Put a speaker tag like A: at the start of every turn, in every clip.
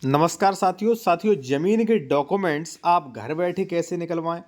A: नमस्कार साथियों ज़मीन के डॉक्यूमेंट्स आप घर बैठे कैसे निकलवाएं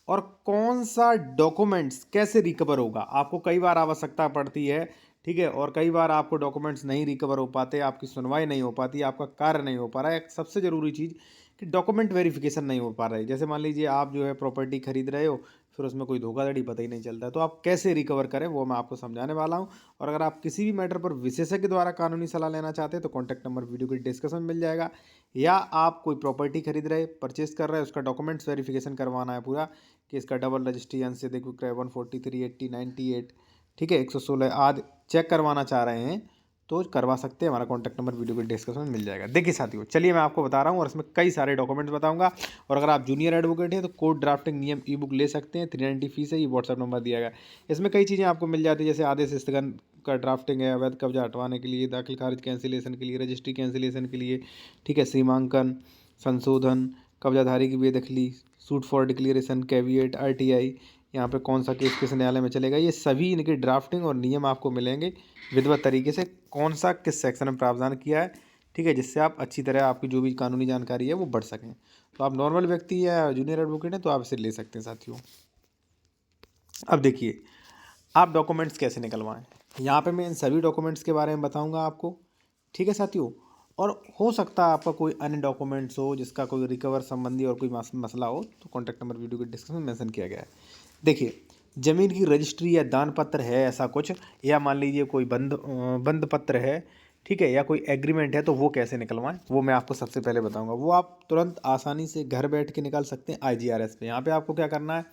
A: और कौन सा डॉक्यूमेंट्स कैसे रिकवर होगा। आपको कई बार आवश्यकता पड़ती है, ठीक है, और कई बार आपको डॉक्यूमेंट्स नहीं रिकवर हो पाते, आपकी सुनवाई नहीं हो पाती, आपका कार्य नहीं हो पा रहा है। एक सबसे ज़रूरी चीज़ कि डॉक्यूमेंट वेरिफिकेशन नहीं हो पा रही। जैसे मान लीजिए आप जो है प्रॉपर्टी खरीद रहे हो, फिर उसमें कोई धोखाधड़ी पता ही नहीं चलता है, तो आप कैसे रिकवर करें वो मैं आपको समझाने वाला हूँ। और अगर आप किसी भी मैटर पर विशेषज्ञ द्वारा कानूनी सलाह लेना चाहते हैं तो कॉन्टैक्ट नंबर वीडियो के डिस्क्रिप्शन में मिल जाएगा। या आप कोई प्रॉपर्टी खरीद रहे, परचेस कर रहे हैं, उसका डॉक्यूमेंट्स वेरिफिकेशन करवाना है पूरा, कि इसका डबल रजिस्ट्री एनसी देखो क्रय 143 80 98, ठीक है, 116 आदि चेक करवाना चाह रहे हैं तो करवा सकते हैं। हमारा कॉन्टैक्ट नंबर वीडियो के डिस्क्रिप्शन में मिल जाएगा। देखिए साथियों, चलिए मैं आपको बता रहा हूँ और इसमें कई सारे डॉक्यूमेंट्स बताऊंगा। और अगर आप जूनियर एडवोकेट हैं तो कोर्ट ड्राफ्टिंग नियम ई बुक ले सकते हैं, 390 फीस है, ये व्हाट्सएप नंबर दिया गया है। इसमें कई चीज़ें आपको मिल जाती है, जैसे आदेश स्थगन का ड्राफ्टिंग है, अवैध कब्जा हटवाने के लिए, दाखिल खारिज कैंसिलेशन के लिए, रजिस्ट्री कैंसिलेशन के लिए, ठीक है, सीमांकन संशोधन, कब्जाधारी की बेदखली, suit for declaration, caveat, RTI, यहाँ पे कौन सा केस किस न्यायालय में चलेगा, ये सभी इनके ड्राफ्टिंग और नियम आपको मिलेंगे विधिवत तरीके से, कौन सा किस सेक्शन में प्रावधान किया है, ठीक है, जिससे आप अच्छी तरह आपकी जो भी कानूनी जानकारी है वो बढ़ सकें। तो आप नॉर्मल व्यक्ति या जूनियर एडवोकेट हैं तो आप इसे ले सकते हैं साथियों। अब देखिए, आप डॉक्यूमेंट्स कैसे निकलवाएं, यहाँ पे मैं इन सभी डॉक्यूमेंट्स के बारे में बताऊंगा आपको, ठीक है साथियों। और हो सकता है आपका कोई अन्य डॉक्यूमेंट्स हो जिसका कोई रिकवर संबंधी और कोई मसला हो तो कॉन्टैक्ट नंबर वीडियो के डिस्क्रिप्शन में मेंशन किया गया है। देखिए, ज़मीन की रजिस्ट्री या दान पत्र है ऐसा कुछ, या मान लीजिए कोई बंद पत्र है, ठीक है, या कोई एग्रीमेंट है, तो वो कैसे निकलवाएं वो मैं आपको सबसे पहले बताऊंगा। वो आप तुरंत आसानी से घर बैठ के निकाल सकते हैं IGRS पे। यहाँ पे आपको क्या करना है,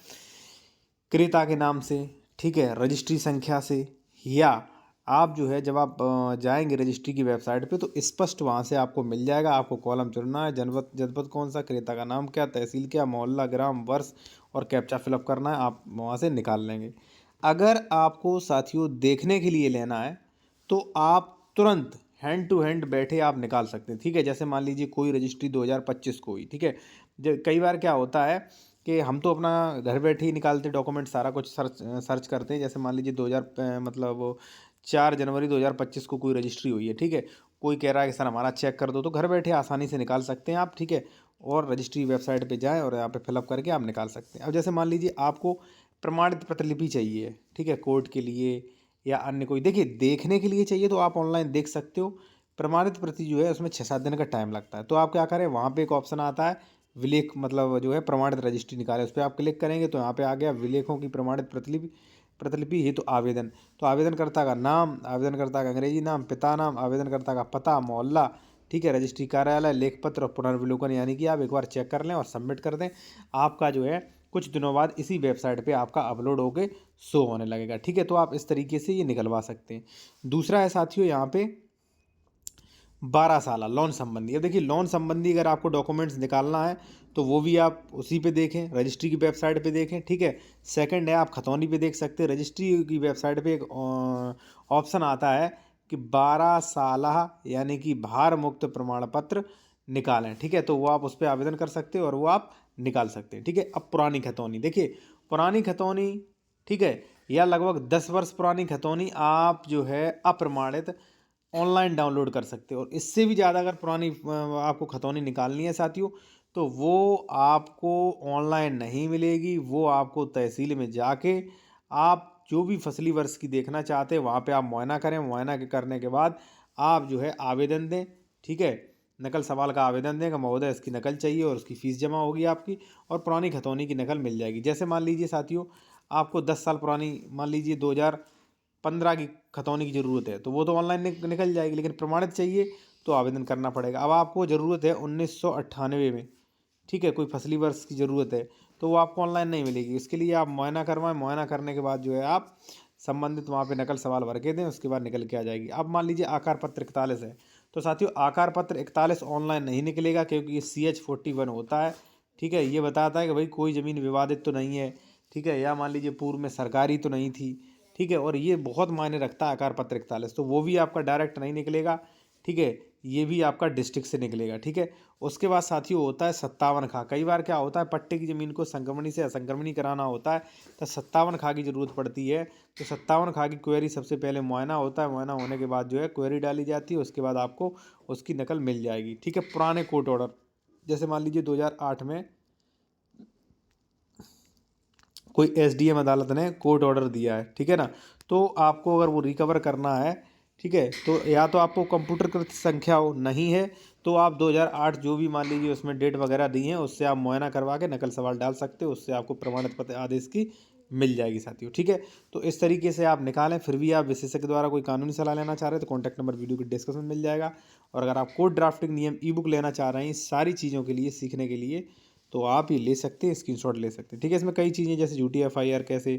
A: क्रेता के नाम से, ठीक है, रजिस्ट्री संख्या से, या आप जो है जब आप जाएंगे रजिस्ट्री की वेबसाइट पे तो स्पष्ट वहाँ से आपको मिल जाएगा। आपको कॉलम चुनना है, जनपद जनपद कौन सा, क्रेता का नाम क्या, तहसील क्या, मोहल्ला, ग्राम, वर्ष और कैप्चा फिलअप करना है, आप वहाँ से निकाल लेंगे। अगर आपको साथियों देखने के लिए लेना है तो आप तुरंत हैंड टू हैंड बैठे आप निकाल सकते हैं, ठीक है। जैसे मान लीजिए कोई रजिस्ट्री 2025 को हुई, ठीक है। कई बार क्या होता है कि हम तो अपना घर बैठे ही निकालते डॉक्यूमेंट, सारा कुछ सर्च करते हैं। जैसे मान लीजिए 2000 मतलब वो 4 जनवरी 2025 को कोई रजिस्ट्री हुई है, ठीक है। कोई कह रहा है कि सर हमारा चेक कर दो, तो घर बैठे आसानी से निकाल सकते हैं आप, ठीक है। और रजिस्ट्री वेबसाइट पे जाएं और यहाँ पे फिलअप करके आप निकाल सकते हैं। अब जैसे मान लीजिए आपको प्रमाणित प्रतिलिपि चाहिए, ठीक है, कोर्ट के लिए या अन्य कोई, देखिए देखने के लिए चाहिए तो आप ऑनलाइन देख सकते हो। प्रमाणित प्रति जो है उसमें 6-7 दिन का टाइम लगता है। तो आप क्या करें, वहाँ पे एक ऑप्शन आता है विलेख, मतलब जो है प्रमाणित रजिस्ट्री निकाले, उस पर आप क्लिक करेंगे तो यहाँ पे आ गया विलेखों की प्रमाणित प्रतिलिपि प्रतिलिपि हेतु आवेदन। तो आवेदनकर्ता का नाम, आवेदनकर्ता का अंग्रेजी नाम, पिता नाम, आवेदनकर्ता का पता, मोहल्ला, ठीक है, रजिस्ट्री कार्यालय, लेखपत्र और पुनर्विलोकन, यानी कि आप एक बार चेक कर लें और सबमिट कर दें। आपका जो है कुछ दिनों बाद इसी वेबसाइट पे आपका अपलोड होके शो होने लगेगा, ठीक है। तो आप इस तरीके से ये निकलवा सकते हैं। दूसरा है साथियों यहाँ पे 12 साल लोन संबंधी। अब देखिए, लोन संबंधी अगर आपको डॉक्यूमेंट्स निकालना है तो वो भी आप उसी पे देखें, रजिस्ट्री की वेबसाइट पे देखें, ठीक है। सेकंड है, आप खतौनी पे देख सकते हैं। रजिस्ट्री की वेबसाइट पे एक ऑप्शन आता है कि 12 साल यानी कि भार मुक्त प्रमाण पत्र निकालें, ठीक है। तो वो आप उस पर आवेदन कर सकते हैं और वो आप निकाल सकते हैं, ठीक है। अब पुरानी खतौनी, देखिए पुरानी खतौनी, ठीक है, या लगभग 10 वर्ष पुरानी खतौनी आप जो है अप्रमाणित ऑनलाइन डाउनलोड कर सकते हो। और इससे भी ज़्यादा अगर पुरानी आपको खतौनी निकालनी है साथियों तो वो आपको ऑनलाइन नहीं मिलेगी। वो आपको तहसील में जाके आप जो भी फसली वर्ष की देखना चाहते हैं वहाँ पे आप मुआयना करें। मुआयना करने के बाद आप जो है आवेदन दें, ठीक है, नकल सवाल का आवेदन दें कि महोदय इसकी नकल चाहिए और उसकी फ़ीस जमा होगी आपकी, और पुरानी खतौनी की नकल मिल जाएगी। जैसे मान लीजिए साथियों आपको 10 साल पुरानी, मान लीजिए 2015 की खतौनी की ज़रूरत है तो वो तो ऑनलाइन निकल जाएगी, लेकिन प्रमाणित चाहिए तो आवेदन करना पड़ेगा। अब आपको ज़रूरत है 1998 में, ठीक है, कोई फसली वर्ष की ज़रूरत है तो वो आपको ऑनलाइन नहीं मिलेगी। इसके लिए आप मुआयना करवाएं। मुआयना करने के बाद जो है आप संबंधित वहाँ पे नकल सवाल भर के दें, उसके बाद निकल के आ जाएगी। अब मान लीजिए आकार पत्र 41 है तो साथियों आकार पत्र 41 ऑनलाइन नहीं निकलेगा, क्योंकि ये CH41 होता है, ठीक है। ये बताता है कि भाई कोई ज़मीन विवादित तो नहीं है, ठीक है, या मान लीजिए पूर्व में सरकारी तो नहीं थी, ठीक है। और ये बहुत मायने रखता है आकार पत्र 41, तो वो भी आपका डायरेक्ट नहीं निकलेगा, ठीक है। ये भी आपका डिस्ट्रिक्ट से निकलेगा, ठीक है। उसके बाद साथियों होता है 57 खा। कई बार क्या होता है, पट्टे की ज़मीन को संक्रमणी से असंक्रमणी कराना होता है, तो 57 खा की ज़रूरत पड़ती है। तो 57 खा की क्वेरी सबसे पहले मुआयना होता है, मुआयना होने के बाद जो है क्वेरी डाली जाती है, उसके बाद आपको उसकी नकल मिल जाएगी, ठीक है। पुराने कोर्ट ऑर्डर, जैसे मान लीजिए 2008 में कोई एसडीएम अदालत ने कोर्ट ऑर्डर दिया है, ठीक है ना, तो आपको अगर वो रिकवर करना है, ठीक है, तो या तो आपको कंप्यूटरकृत संख्या हो, नहीं है तो आप 2008 जो भी मान लीजिए उसमें डेट वगैरह दी हैं उससे आप मुआयना करवा के नकल सवाल डाल सकते हो, उससे आपको प्रमाणित पत्र आदेश की मिल जाएगी साथियों, ठीक है। तो इस तरीके से आप निकालें। फिर भी आप विशेषज्ञ द्वारा कोई कानूनी सलाह लेना चाह रहे हैं तो कॉन्टैक्ट नंबर वीडियो के डिस्क्रिप्शन में मिल जाएगा। और अगर आप कोड ड्राफ्टिंग नियम ई बुक लेना चाह रहे हैं इस सारी चीज़ों के लिए सीखने के लिए, तो आप ये ले सकते हैं, स्क्रीनशॉट ले सकते हैं, ठीक है। इसमें कई चीज़ें जैसे झूठी एफआईआर कैसे,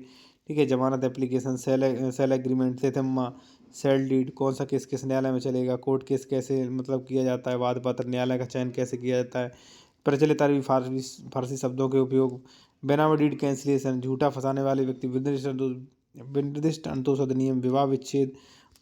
A: ठीक है, जमानत एप्लीकेशन, सेल एग्रीमेंट, सेथम्मा, सेल डीड, कौन सा केस किस न्यायालय में चलेगा, कोर्ट केस कैसे मतलब किया जाता है, वाद पत्र, न्यायालय का चयन कैसे किया जाता है, प्रचलित अरबी फारसी शब्दों के उपयोग, बेनामी डीड कैंसिलेशन, झूठा फंसाने वाले व्यक्ति, विनिर्दिष्ट अंतोष अधिनियम, विवाह विच्छेद,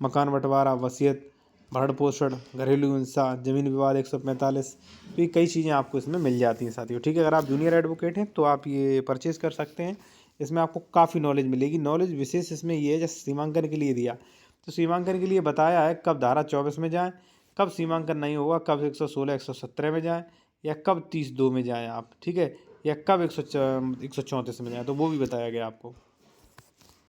A: मकान बंटवारा, वसीयत, भरण पोषण, घरेलू हिंसा, जमीन विवाद 145, तो ये कई चीज़ें आपको इसमें मिल जाती हैं साथियों, ठीक है। अगर आप जूनियर एडवोकेट हैं तो आप ये परचेज़ कर सकते हैं। इसमें आपको काफ़ी नॉलेज मिलेगी। नॉलेज विशेष इसमें ये है, जैसे सीमांकन के लिए दिया, तो सीमांकन के लिए बताया है कब धारा 24 में जाएँ, कब सीमांकन नहीं होगा, कब 116 117 में जाएँ, या कब 30(2) में जाएँ आप, ठीक है, या कब 134 में जाएँ, तो वो भी बताया गया आपको।